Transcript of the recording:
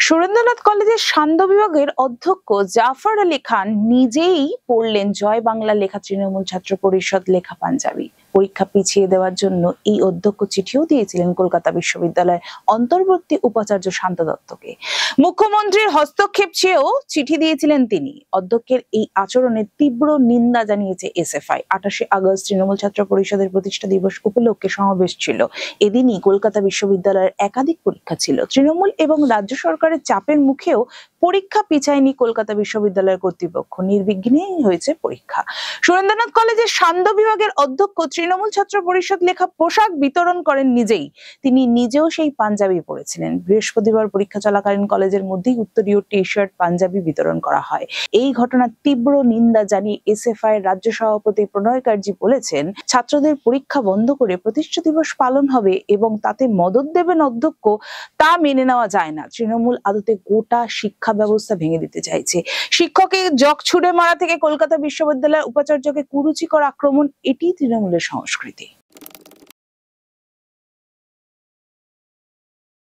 সুরেন্দ্রনাথ কলেজের সান্ধ্য বিভাগের অধ্যক্ষ জাফর আলী খান নিজেই পড়লেন জয় বাংলা লেখা তৃণমূল ছাত্র পরিষদ লেখা পাঞ্জাবি। পরীক্ষা পিছিয়ে দেওয়ার জন্য এই অধ্যক্ষ চিঠিও দিয়েছিলেন কলকাতা বিশ্ববিদ্যালয়ের অন্তর্বর্তী উপাচার্য শান্ত দত্তকে। মুখ্যমন্ত্রীর হস্তক্ষেপ চেয়েও চিঠি দিয়েছিলেন তিনি। অধ্যক্ষের এই আচরণের তীব্র নিন্দা জানিয়েছে এসএফআই। 28 আগস্ট তৃণমূল ছাত্র পরিষদের প্রতিষ্ঠা দিবস উপলক্ষে সমাবেশ ছিল। এদিনই কলকাতা বিশ্ববিদ্যালয়ের একাধিক পরীক্ষা ছিল। তৃণমূল এবং রাজ্য সরকারের চাপের মুখেও পরীক্ষা পিছায়নি কলকাতা বিশ্ববিদ্যালয়ের কর্তৃপক্ষ। নির্বিঘ্নেই হয়েছে পরীক্ষা। সুরেন্দ্রনাথ কলেজের সান্ধ্য বিভাগের অধ্যক্ষ তৃণমূল ছাত্র পরিষদ লেখা পোশাক বিতরণ করেন নিজেই। তিনি নিজেও সেই পাঞ্জাবি পরেছিলেন। বৃহস্পতিবার পরীক্ষা চলাকালীন কলেজের মধ্যেই উত্তরীয় টি শার্ট পাঞ্জাবি বিতরণ করা হয়। এই ঘটনার তীব্র নিন্দা জানিয়ে এসএফআই এর রাজ্য সভাপতি প্রণয় কার্জি বলেছেন, ছাত্রদের পরীক্ষা বন্ধ করে প্রতিষ্ঠা দিবস পালন হবে এবং তাতে মদত দেবেন অধ্যক্ষ, তা মেনে নেওয়া যায় না। তৃণমূল আদতে গোটা শিক্ষা ব্যবস্থা ভেঙে দিতে চাইছে। শিক্ষকের জগ ছুড়ে মারা থেকে কলকাতা বিশ্ববিদ্যালয়ের উপাচার্যকে কুরুচিকর আক্রমণ, এটি তৃণমূলের সংস্কৃতি।